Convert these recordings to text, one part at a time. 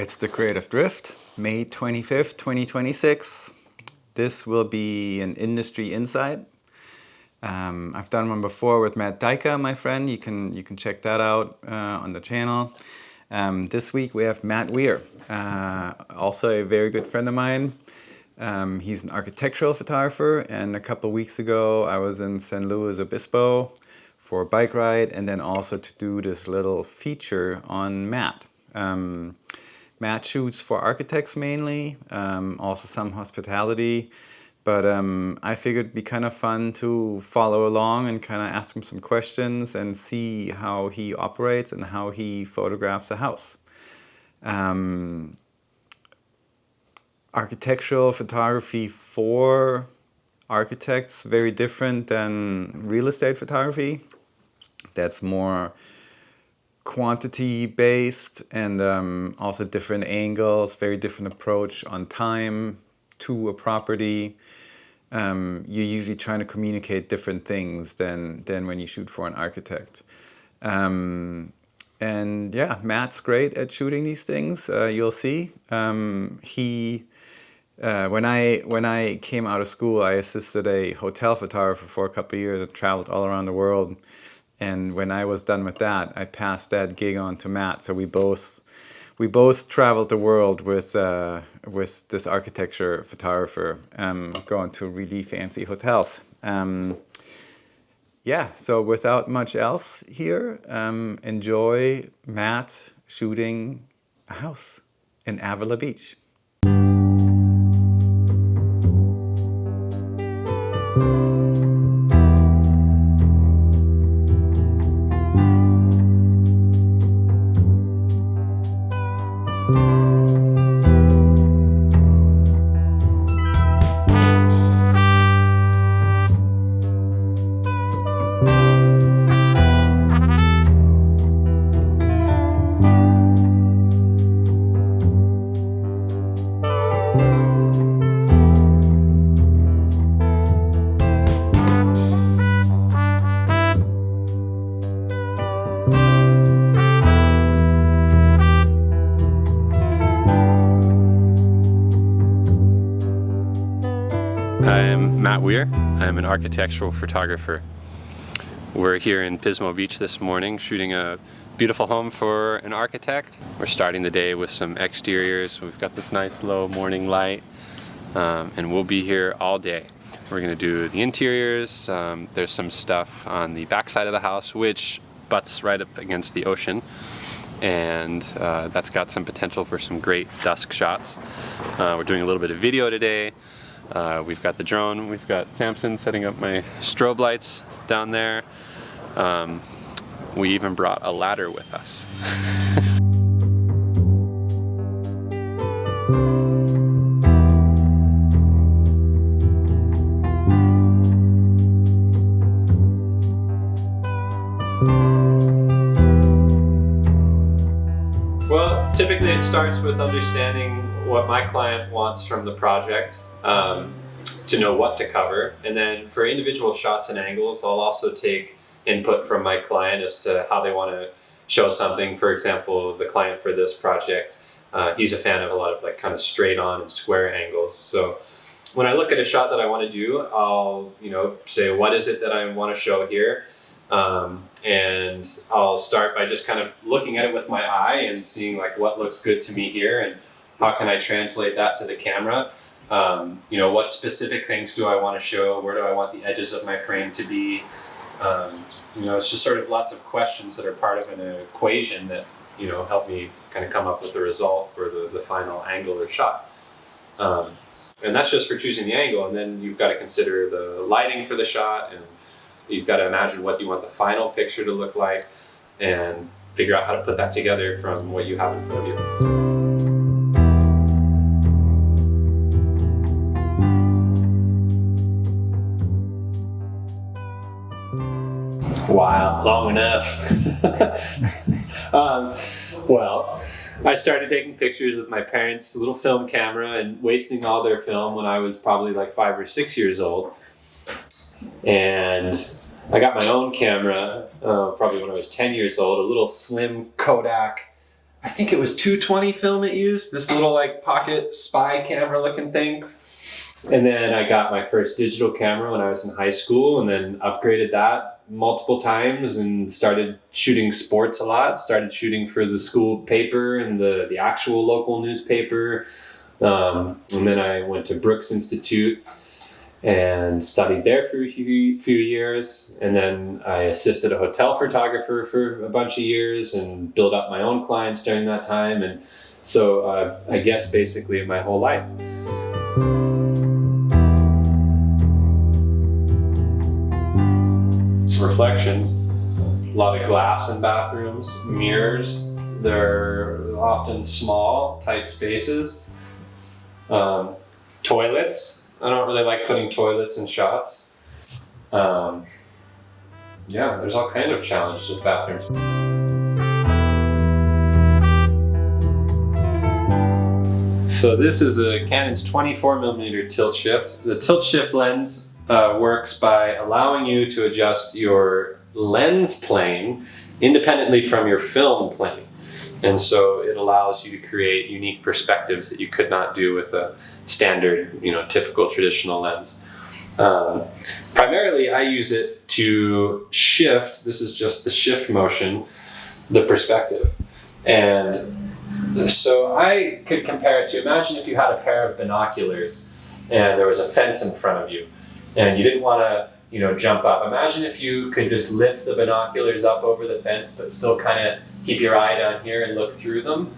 It's the Creative Drift, May 25th, 2026. This will be an industry insight. I've done one before with Matt Wier, my friend. You can check that out on the channel. This week we have Matt Wier, also a very good friend of mine. He's an architectural photographer, and a couple of weeks ago I was in San Luis Obispo for a bike ride, and then also to do this little feature on Matt. Matt shoots for architects mainly, also some hospitality, but I figured it'd be kind of fun to follow along and kind of ask him some questions and see how he operates and how he photographs a house. Architectural photography for architects, very different than real estate photography. That's more quantity based and also different angles, very different approach on time to a property. You're usually trying to communicate different things than when you shoot for an architect. And yeah, Matt's great at shooting these things. You'll see. When I came out of school, I assisted a hotel photographer for a couple of years and traveled all around the world. And when I was done with that, I passed that gig on to Matt. So we both traveled the world with this architecture photographer, going to really fancy hotels. Yeah. So without much else here, enjoy Matt shooting a house in Avila Beach. I'm Matt Wier. I'm an architectural photographer. We're here in Pismo Beach this morning shooting a beautiful home for an architect. We're starting the day with some exteriors. We've got this nice low morning light, and we'll be here all day. We're going to do the interiors. There's some stuff on the back side of the house which butts right up against the ocean, and that's got some potential for some great dusk shots. We're doing a little bit of video today. We've got the drone, we've got Samson setting up my strobe lights down there. We even brought a ladder with us. Well, typically it starts with understanding what my client wants from the project, to know what to cover. And then for individual shots and angles, I'll also take input from my client as to how they want to show something. For example, the client for this project, he's a fan of a lot of like kind of straight on and square angles. So when I look at a shot that I want to do, I'll say, what is it that I want to show here? And I'll start by just kind of looking at it with my eye and seeing like what looks good to me here and how can I translate that to the camera. What specific things do I want to show? Where do I want the edges of my frame to be? It's just sort of lots of questions that are part of an equation that, help me kind of come up with the result or the final angle or shot. And that's just for choosing the angle. And then you've got to consider the lighting for the shot, and you've got to imagine what you want the final picture to look like and figure out how to put that together from what you have in front of you. Wow, long enough. Well, I started taking pictures with my parents' little film camera and wasting all their film when I was probably like 5 or 6 years old. And I got my own camera probably when I was 10 years old, a little slim Kodak. I think it was 220 film it used, this little like pocket spy camera looking thing. And then I got my first digital camera when I was in high school, and then upgraded that multiple times and started shooting sports a lot, started shooting for the school paper and the actual local newspaper. And then I went to Brooks Institute and studied there for a few years. And then I assisted a hotel photographer for a bunch of years and built up my own clients during that time. And so I guess basically my whole life. Reflections, a lot of glass in bathrooms, mirrors. They're often small, tight spaces. Toilets. I don't really like putting toilets in shots. Yeah, there's all kinds of challenges with bathrooms. So this is a Canon's 24mm tilt shift. The tilt shift lens works by allowing you to adjust your lens plane independently from your film plane. And so it allows you to create unique perspectives that you could not do with a standard, typical traditional lens. Primarily, I use it to shift, this is just the shift motion, the perspective. And so I could compare it to, imagine if you had a pair of binoculars and there was a fence in front of you and you didn't want to, jump up. Imagine if you could just lift the binoculars up over the fence, but still kind of keep your eye down here and look through them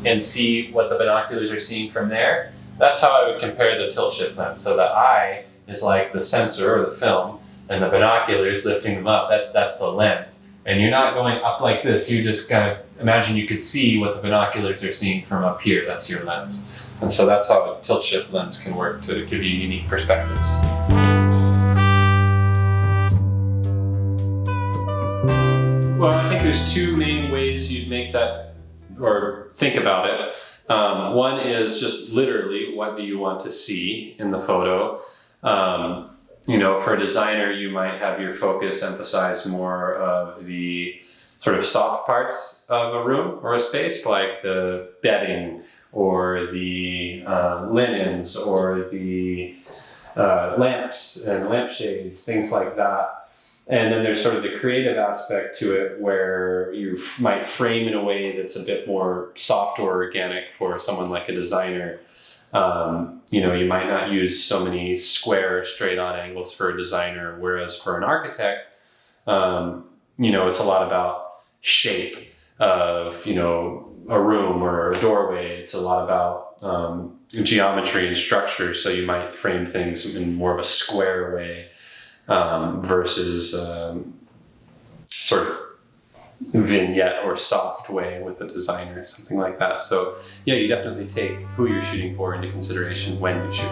and see what the binoculars are seeing from there. That's how I would compare the tilt shift lens. So the eye is like the sensor or the film, and the binoculars lifting them up, that's the lens. And you're not going up like this, you just kind of imagine you could see what the binoculars are seeing from up here, that's your lens. And so that's how a tilt shift lens can work to give you unique perspectives. Well, I think there's two main ways you'd make that or think about it. One is just literally, what do you want to see in the photo? For a designer, you might have your focus emphasize more of the sort of soft parts of a room or a space, like the bedding or the linens or the lamps and lampshades, things like that. And then there's sort of the creative aspect to it where you might frame in a way that's a bit more soft or organic for someone like a designer. You might not use so many square straight on angles for a designer, whereas for an architect, it's a lot about shape of, a room or a doorway. It's a lot about geometry and structure. So you might frame things in more of a square way. Versus sort of vignette or soft way with a designer, something like that. So yeah, you definitely take who you're shooting for into consideration when you shoot.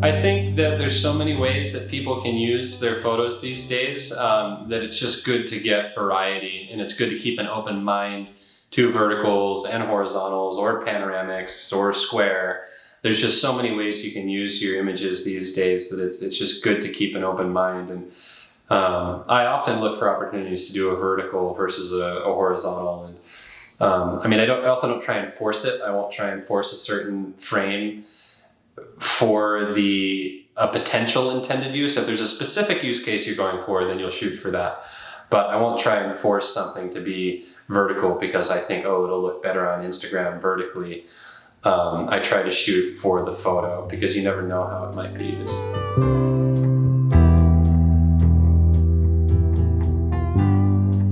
I think that there's so many ways that people can use their photos these days that it's just good to get variety, and it's good to keep an open mind to verticals and horizontals or panoramics or square. There's just so many ways you can use your images these days that it's just good to keep an open mind. And I often look for opportunities to do a vertical versus a horizontal. And I also don't try and force it. I won't try and force a certain frame for a potential intended use. If there's a specific use case you're going for, then you'll shoot for that. But I won't try and force something to be vertical because I think, it'll look better on Instagram vertically. I try to shoot for the photo because you never know how it might be used.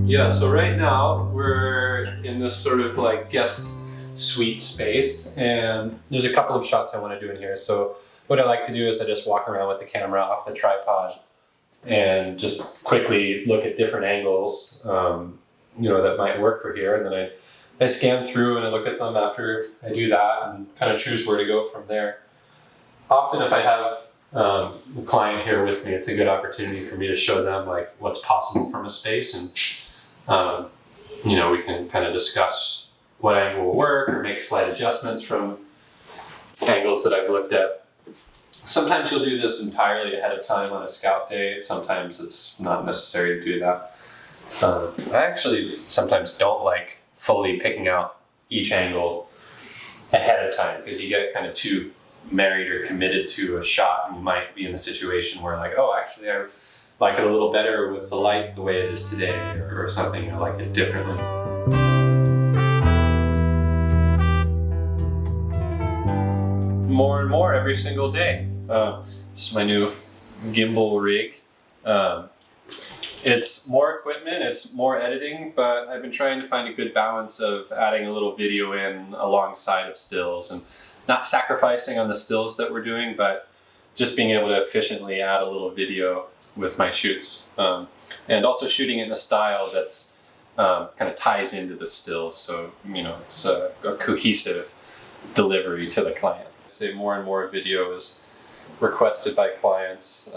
Yeah, so right now we're in this sort of like guest suite space, and there's a couple of shots I want to do in here. So what I like to do is I just walk around with the camera off the tripod and just quickly look at different angles, that might work for here, and then I scan through and I look at them after I do that and kind of choose where to go from there. Often if I have a client here with me, it's a good opportunity for me to show them like what's possible from a space, and we can kind of discuss what angle will work or make slight adjustments from angles that I've looked at. Sometimes you'll do this entirely ahead of time on a scout day. Sometimes it's not necessary to do that. I actually sometimes don't like fully picking out each angle ahead of time, because you get kind of too married or committed to a shot, and you might be in a situation where like, oh, actually I like it a little better with the light the way it is today, or something, or like it differently. More and more every single day. This is my new gimbal rig. It's more equipment, it's more editing, but I've been trying to find a good balance of adding a little video in alongside of stills, and not sacrificing on the stills that we're doing, but just being able to efficiently add a little video with my shoots. And also shooting it in a style that's kind of ties into the stills, so it's a cohesive delivery to the client. I'd say more and more video is requested by clients.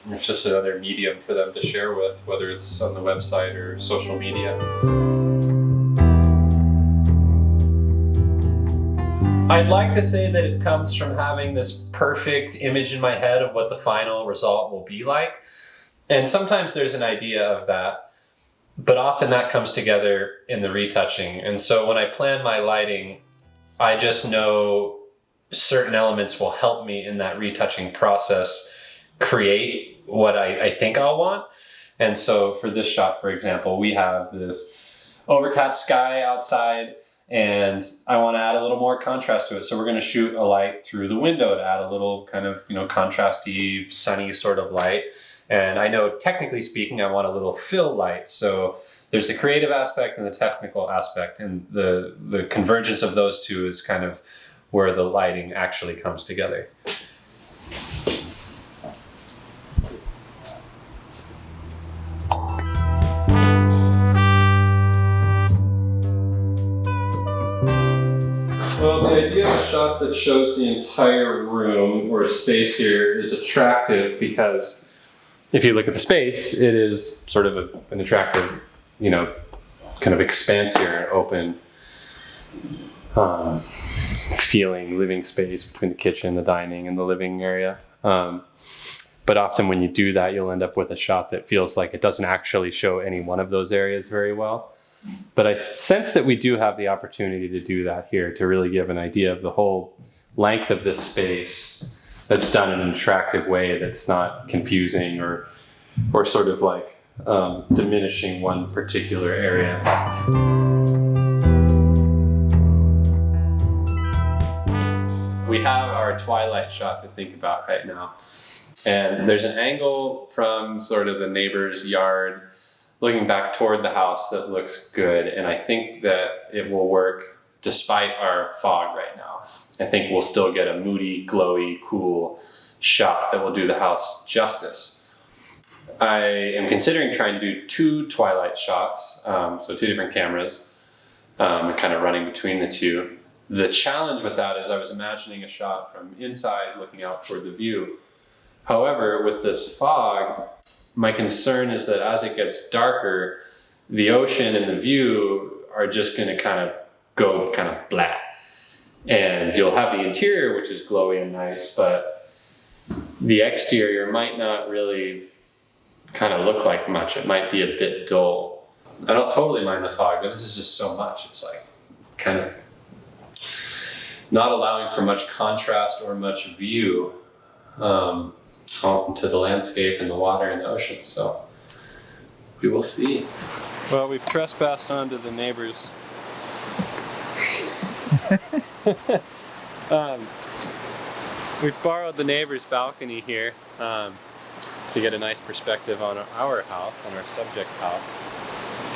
It's just another medium for them to share with, whether it's on the website or social media. I'd like to say that it comes from having this perfect image in my head of what the final result will be like. And sometimes there's an idea of that, but often that comes together in the retouching. And so when I plan my lighting, I just know certain elements will help me in that retouching process create what I think I'll want. And so for this shot, for example, we have this overcast sky outside, and I want to add a little more contrast to it. So we're going to shoot a light through the window to add a little kind of, contrasty, sunny sort of light. And I know, technically speaking, I want a little fill light. So there's the creative aspect and the technical aspect, and the convergence of those two is kind of where the lighting actually comes together. Well, the idea of a shot that shows the entire room or space here is attractive because if you look at the space, it is sort of an attractive, kind of expanse here, an open feeling living space between the kitchen, the dining, and the living area. But often when you do that, you'll end up with a shot that feels like it doesn't actually show any one of those areas very well. But I sense that we do have the opportunity to do that here, to really give an idea of the whole length of this space that's done in an attractive way, that's not confusing or sort of like diminishing one particular area. We have our twilight shot to think about right now. And there's an angle from sort of the neighbor's yard looking back toward the house that looks good. And I think that it will work despite our fog right now. I think we'll still get a moody, glowy, cool shot that will do the house justice. I am considering trying to do 2 twilight shots, so 2 different cameras, and kind of running between the two. The challenge with that is I was imagining a shot from inside looking out toward the view. However, with this fog, my concern is that as it gets darker, the ocean and the view are just going to kind of go kind of blah. And you'll have the interior, which is glowy and nice, but the exterior might not really kind of look like much. It might be a bit dull. I don't totally mind the fog, but this is just so much. It's like kind of not allowing for much contrast or much view out into the landscape and the water and the ocean. So we will see. Well, we've trespassed onto the neighbors. We've borrowed the neighbor's balcony here to get a nice perspective on our house, on our subject house.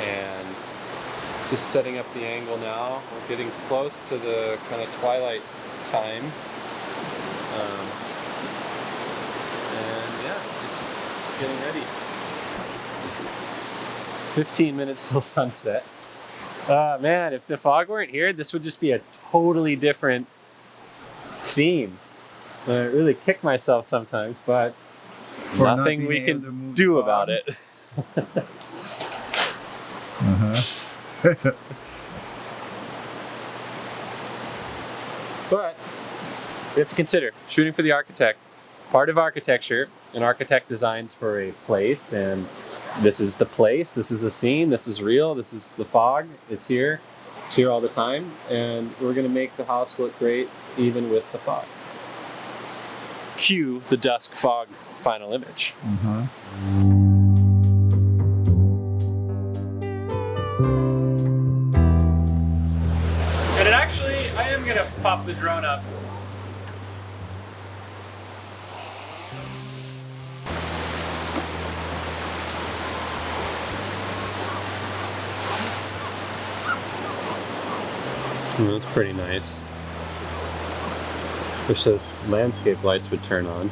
And just setting up the angle now. We're getting close to the kind of twilight time. And yeah, just getting ready. 15 minutes till sunset. Man, if the fog weren't here, this would just be a totally different scene. I really kick myself sometimes, but nothing we can do about it. But we have to consider shooting for the architect, part of architecture. An architect designs for a place, and this is the place, this is the scene, this is real, this is the fog, it's here all the time, and we're going to make the house look great even with the fog. Cue the dusk fog final image. And it actually, I am going to pop the drone up. That's pretty nice. Wish those landscape lights would turn on.